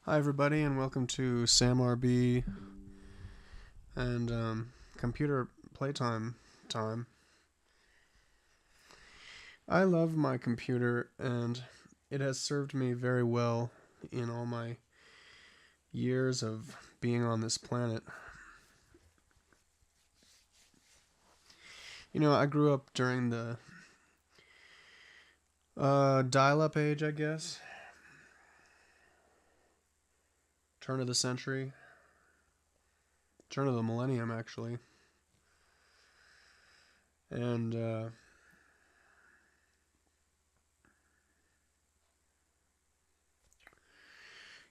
Hi everybody, and welcome to Sam RB and computer playtime time. I love my computer, and it has served me very well in all my years of being on this planet. You know, I grew up during the dial-up age, I guess. Turn of the century. Turn of the millennium, actually. And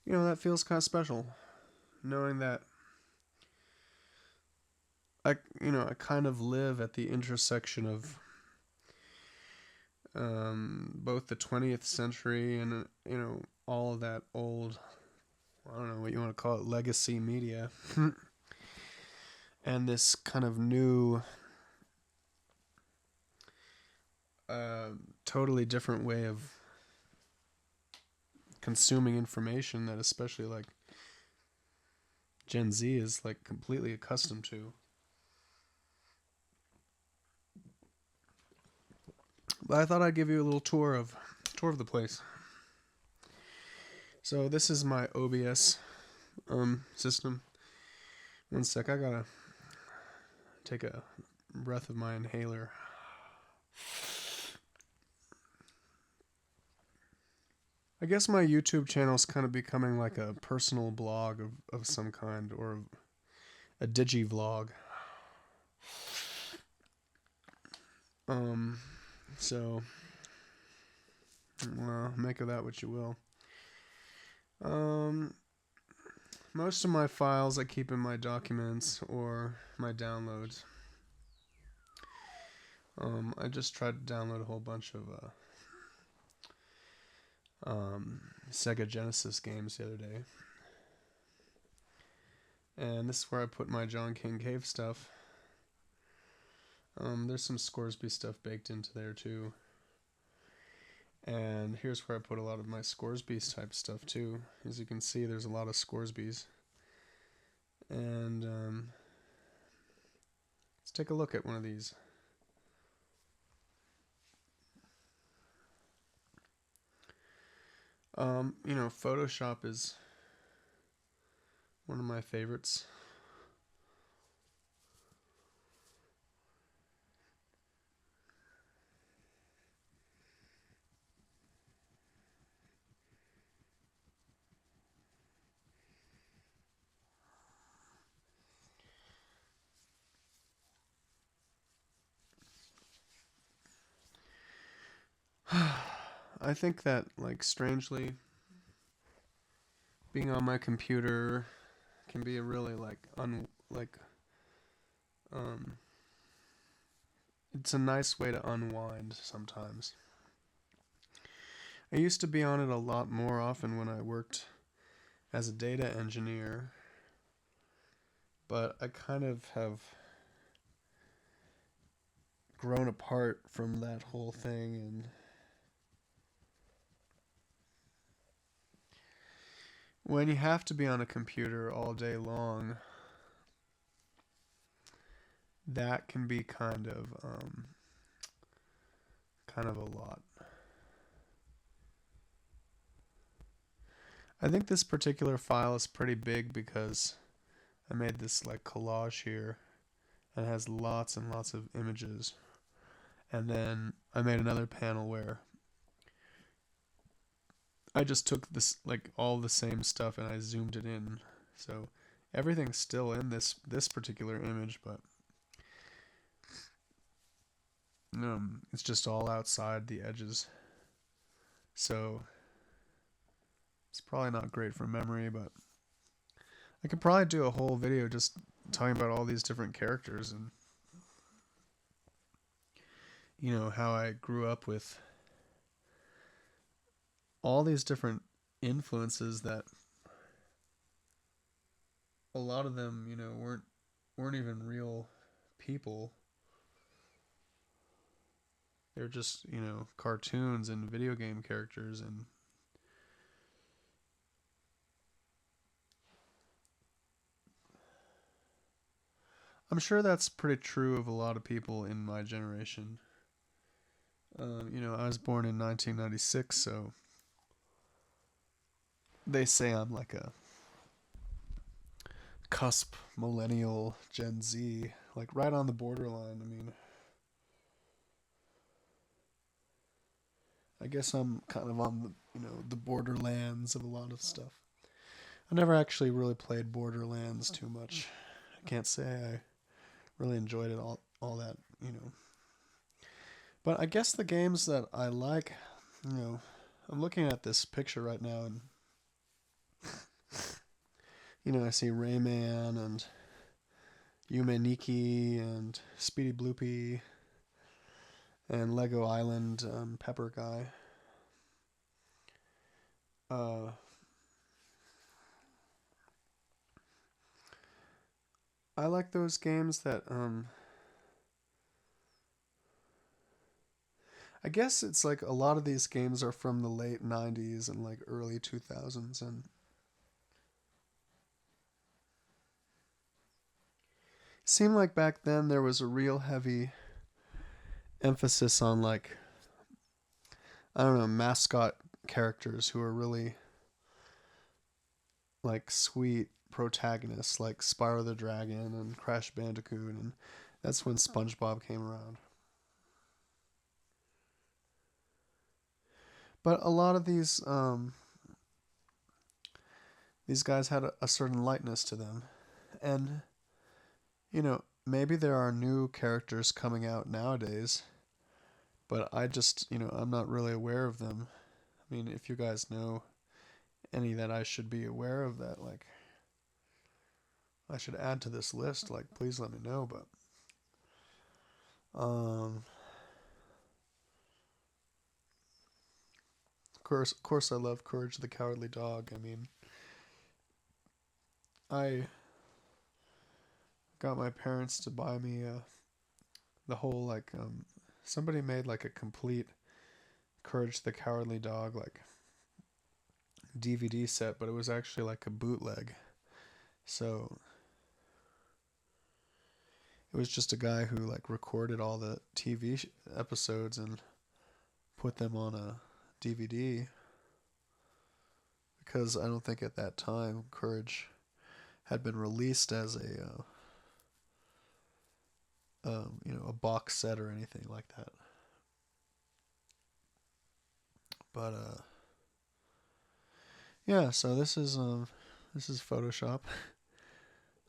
that feels kind of special, knowing that I kind of live at the intersection of both the 20th century and all of that old, I don't know what you want to call it, legacy media, and this kind of new, totally different way of consuming information that especially like Gen Z is like completely accustomed to. But I thought I'd give you a little tour of the place. So this is my OBS system. One sec, I gotta take a breath of my inhaler. I guess my YouTube channel is kind of becoming like a personal blog of some kind, or a digi vlog. So make of that what you will. Most of my files I keep in my documents or my downloads. I just tried to download a whole bunch of Sega Genesis games the other day. And this is where I put my John King Cave stuff. There's some Scoresby stuff baked into there too. And here's where I put a lot of my Scoresby type stuff too. As you can see, there's a lot of Scoresbys. And let's take a look at one of these. Photoshop is one of my favorites. I think that, like, strangely, being on my computer can be a really it's a nice way to unwind sometimes. I used to be on it a lot more often when I worked as a data engineer, but I kind of have grown apart from that whole thing, and when you have to be on a computer all day long, that can be kind of a lot. I think this particular file is pretty big because I made this like collage here, and it has lots and lots of images. And then I made another panel where I just took this, like, all the same stuff, and I zoomed it in. So everything's still in this particular image, but it's just all outside the edges. So it's probably not great for memory, but I could probably do a whole video just talking about all these different characters and how I grew up with all these different influences that a lot of them, weren't even real people. They're just, cartoons and video game characters, and I'm sure that's pretty true of a lot of people in my generation. I was born in 1996, so they say I'm like a cusp millennial Gen Z, like right on the borderline. I mean, I guess I'm kind of on the borderlands of a lot of stuff. I never actually really played Borderlands too much. I can't say I really enjoyed it all that. But I guess the games that I like, you know, I'm looking at this picture right now, and I see Rayman and Yume Nikki and Speedy Bloopy and Lego Island Pepper Guy. Uh, I like those games that I guess it's like a lot of these games are from the late 90s and like early 2000s, and it seemed like back then there was a real heavy emphasis on, like, I don't know, mascot characters who are really like sweet protagonists, like Spyro the Dragon and Crash Bandicoot, and that's when SpongeBob came around. But a lot of these guys had a certain lightness to them, and maybe there are new characters coming out nowadays, but I'm not really aware of them. I mean, if you guys know any that I should be aware of, that like I should add to this list, like, please let me know. But of course, I love Courage the Cowardly Dog. I mean, I got my parents to buy me the whole, like, somebody made like a complete Courage the Cowardly Dog like DVD set, but it was actually like a bootleg. So it was just a guy who like recorded all the TV episodes and put them on a DVD, because I don't think at that time Courage had been released as a box set or anything like that. But yeah. So this is Photoshop.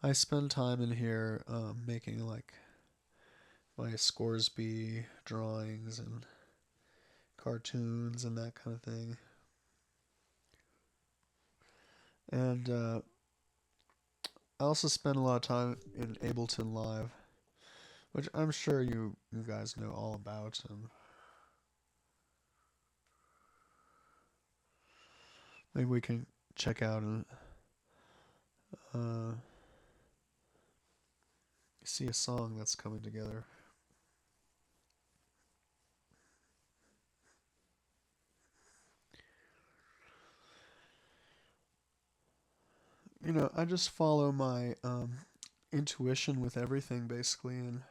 I spend time in here making like my Scoresby drawings and cartoons and that kind of thing. And I also spend a lot of time in Ableton Live, which I'm sure you guys know all about. And maybe we can check out and uh, see a song that's coming together. I just follow my intuition with everything, basically, and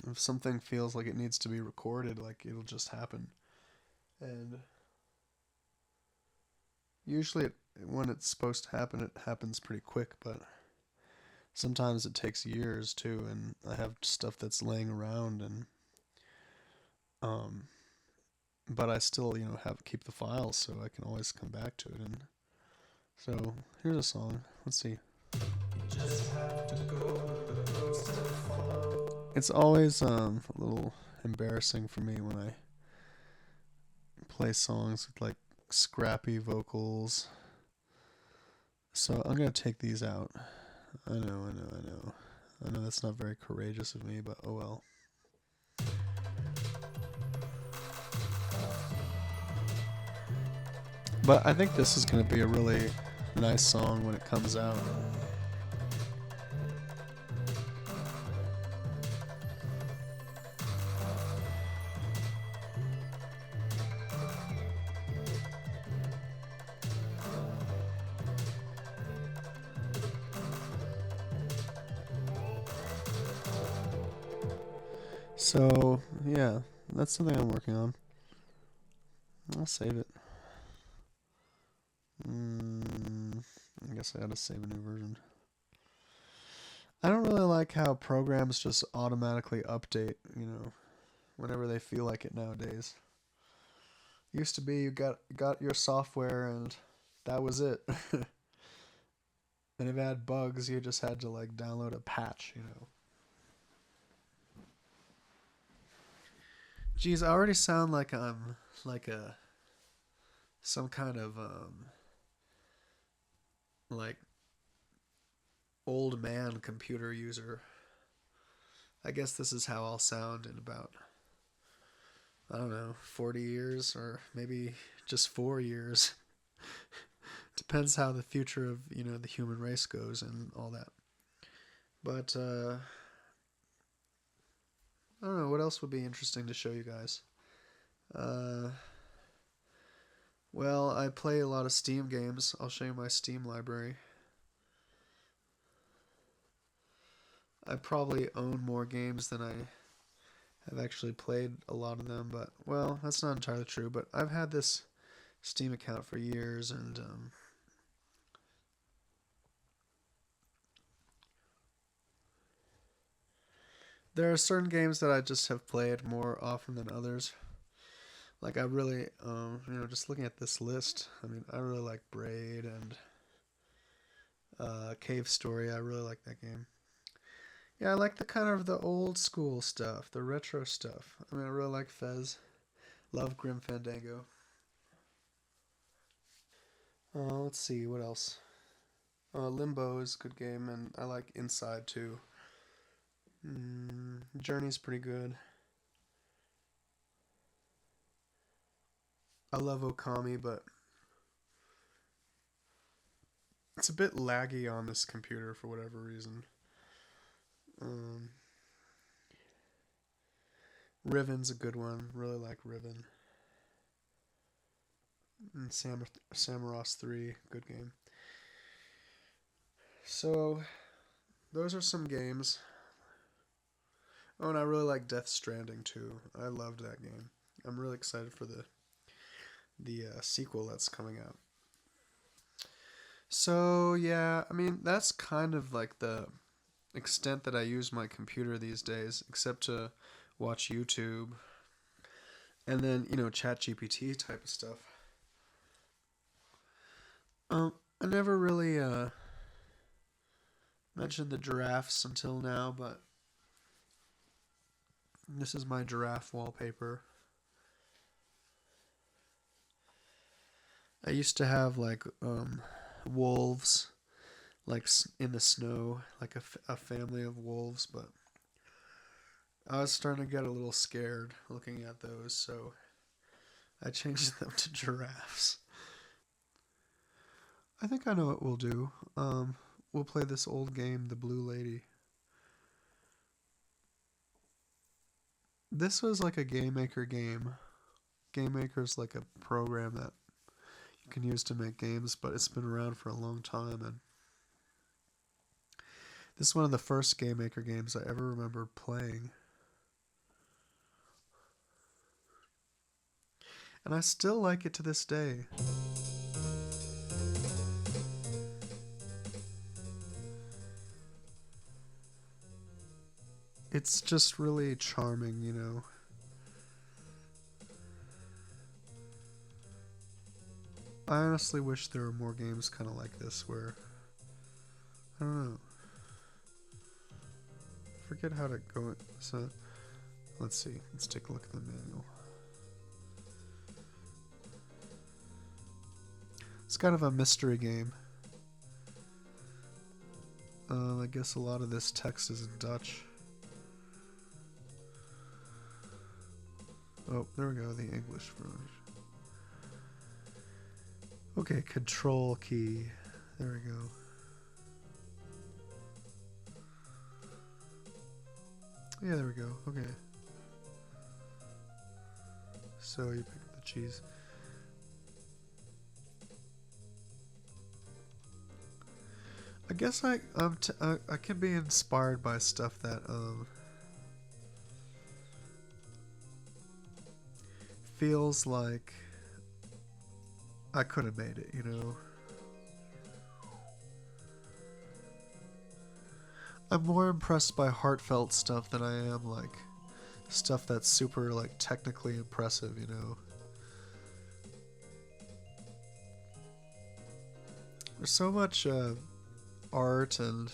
if something feels like it needs to be recorded, like, it'll just happen. And usually, when it's supposed to happen, it happens pretty quick, but sometimes it takes years too, and I have stuff that's laying around, and um, but I still, have keep the files so I can always come back to it. And so here's a song. Let's see. It's always a little embarrassing for me when I play songs with like scrappy vocals. So I'm gonna take these out. I know. I know that's not very courageous of me, but oh well. But I think this is gonna be a really nice song when it comes out. So, yeah, that's something I'm working on. I'll save it. I guess I gotta save a new version. I don't really like how programs just automatically update, whenever they feel like it nowadays. Used to be you got your software and that was it. And if it had bugs, you just had to like download a patch. Geez, I already sound like I'm like a some kind of like old man computer user. I guess this is how I'll sound in about, I don't know, 40 years or maybe just 4 years. Depends how the future of, the human race goes and all that. But I don't know what else would be interesting to show you guys. Uh, well, I play a lot of Steam games. I'll show you my Steam library. I probably own more games than I have actually played a lot of them, but well, that's not entirely true. But I've had this Steam account for years, and there are certain games that I just have played more often than others. Like I really, just looking at this list, I mean, I really like Braid and Cave Story. I really like that game. Yeah, I like the kind of the old school stuff, the retro stuff. I mean, I really like Fez. Love Grim Fandango. Let's see, what else? Limbo is a good game, and I like Inside too. Journey's pretty good. I love Okami, but it's a bit laggy on this computer for whatever reason. Um, Riven's a good one. Really like Riven. And Samaras 3, good game. So, those are some games. Oh, and I really like Death Stranding too. I loved that game. I'm really excited for the sequel that's coming out. So yeah, I mean that's kind of like the extent that I use my computer these days, except to watch YouTube and then Chat GPT type of stuff. I never really mentioned the giraffes until now, but this is my giraffe wallpaper. I used to have like wolves, like in the snow, like a family of wolves, but I was starting to get a little scared looking at those, so I changed them to giraffes. I think I know what we'll do. We'll play this old game, The Blue Lady. This was like a Game Maker game. Game Maker is like a program that you can use to make games, but it's been around for a long time, and this is one of the first Game Maker games I ever remember playing. And I still like it to this day. It's just really charming. I honestly wish there were more games kind of like this where, I don't know, forget how to go. So, let's see. Let's take a look at the manual. It's kind of a mystery game. I guess a lot of this text is in Dutch. Oh, there we go, the English version. Okay, control key. There we go. Yeah, there we go. Okay. So you pick the cheese. I guess I can be inspired by stuff that feels like I could have made it, you know? I'm more impressed by heartfelt stuff than I am like stuff that's super like technically impressive, you know? There's so much art and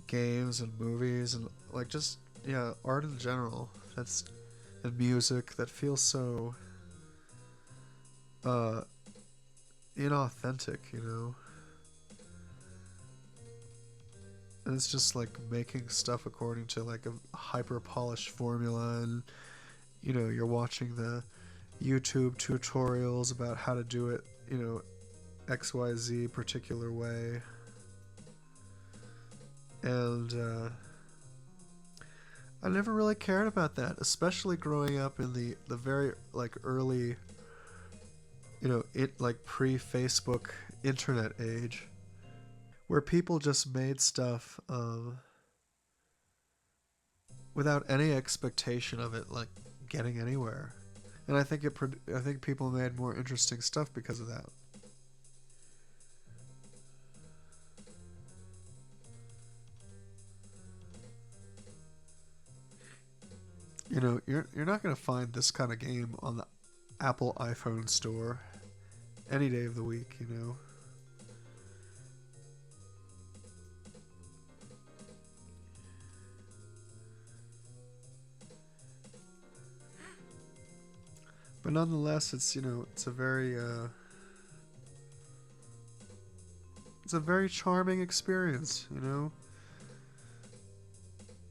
games and movies and like just yeah, art in general. That's and music that feels so uh inauthentic, you know. And it's just like making stuff according to like a hyper polished formula, and you know, you're watching the YouTube tutorials about how to do it, you know, XYZ particular way. And I never really cared about that, especially growing up in the very like early, you know, it like pre-Facebook internet age, where people just made stuff without any expectation of it like getting anywhere. And I think people made more interesting stuff because of that. You know, you're not gonna find this kind of game on the Apple iPhone store any day of the week. You know, but nonetheless, it's you know, it's a very charming experience. You know,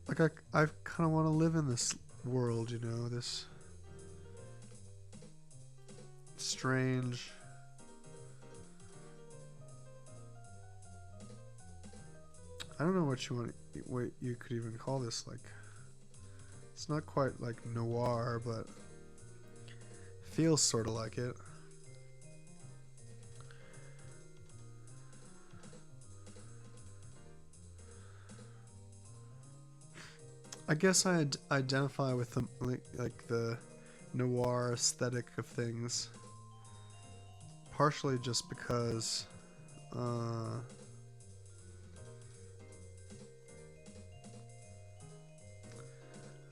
like I kind of want to live in this world. You know, this strange. I don't know what you could even call this. Like, it's not quite like noir, but feels sort of like it. I guess identify with the like the noir aesthetic of things, partially just because uh,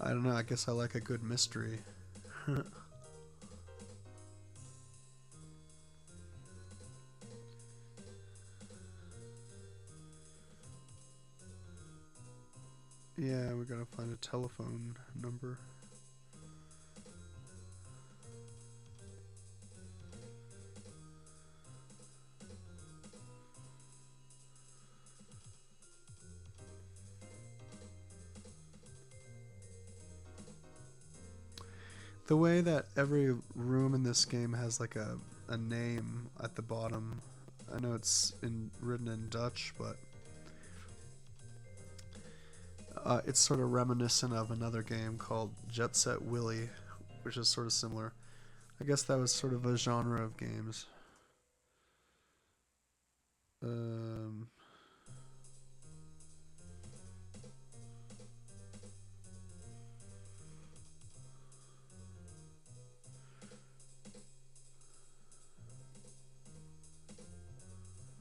I don't know. I guess I like a good mystery. Yeah, we gotta find a telephone number. The way that every room in this game has like a name at the bottom. I know it's written in Dutch, but it's sort of reminiscent of another game called Jet Set Willy, which is sort of similar. I guess that was sort of a genre of games. Um,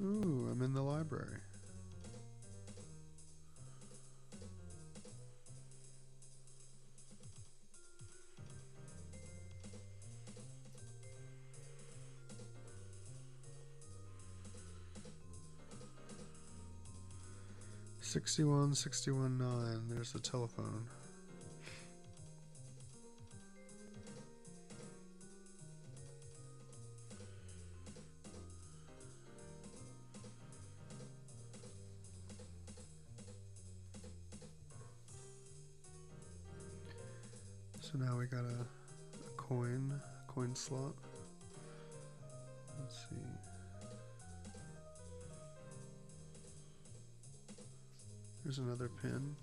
ooh, I'm in the library. Sixty-one 9. There's the telephone. So now we got a coin slot. Let's see. Here's another pin.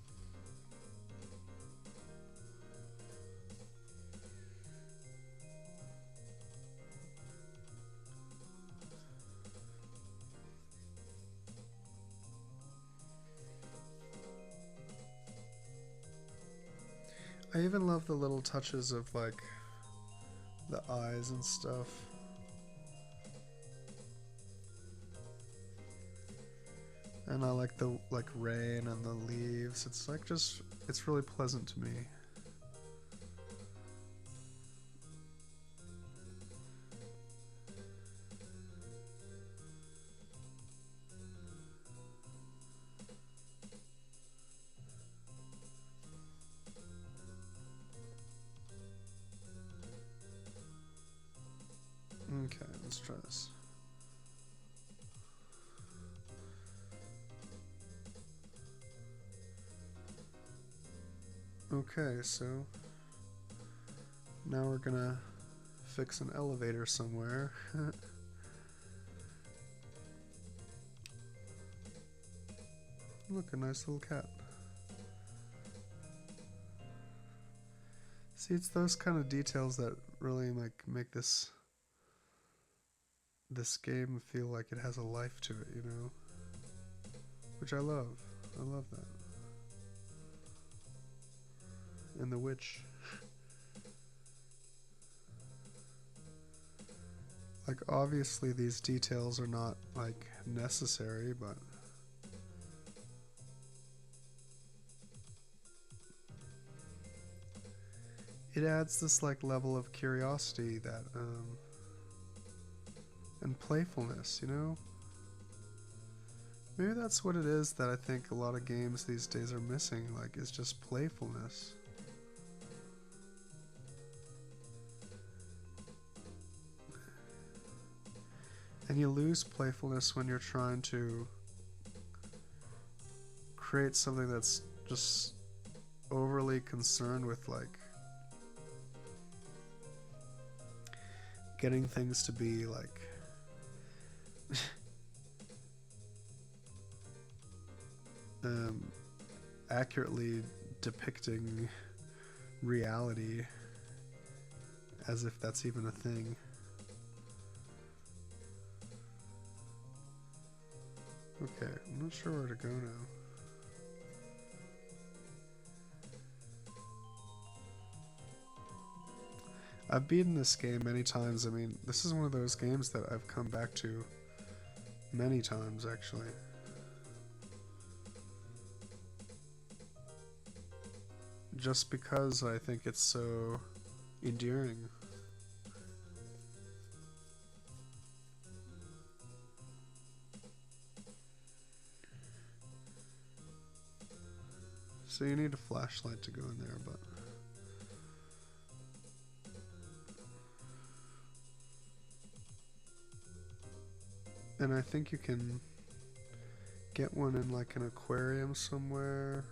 I even love the little touches of like the eyes and stuff. And I like the rain and the leaves. It's like it's really pleasant to me. Okay, let's try this. Okay, so now we're gonna fix an elevator somewhere. Look, a nice little cat. See, it's those kind of details that really make this game feel like it has a life to it, you know? Which I love. I love that. And the witch. Like, obviously these details are not, like, necessary, but it adds this, like, level of curiosity that, and playfulness, you know? Maybe that's what it is that I think a lot of games these days are missing, like, is just playfulness. And you lose playfulness when you're trying to create something that's just overly concerned with, like, getting things to be, like, accurately depicting reality as if that's even a thing. Okay, I'm not sure where to go now. I've beaten this game many times. I mean, this is one of those games that I've come back to many times, actually. Just because I think it's so endearing. So you need a flashlight to go in there, but... And I think you can get one in like an aquarium somewhere.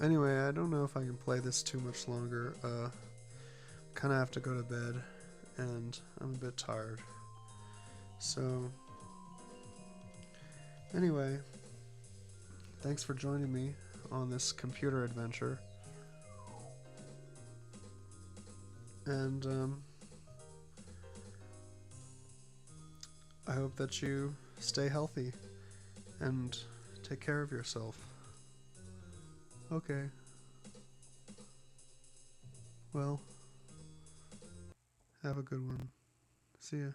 Anyway, I don't know if I can play this too much longer. Kind of have to go to bed, and I'm a bit tired. So, Anyway, thanks for joining me on this computer adventure. And I hope that you stay healthy and take care of yourself. Okay. Well, have a good one. See ya.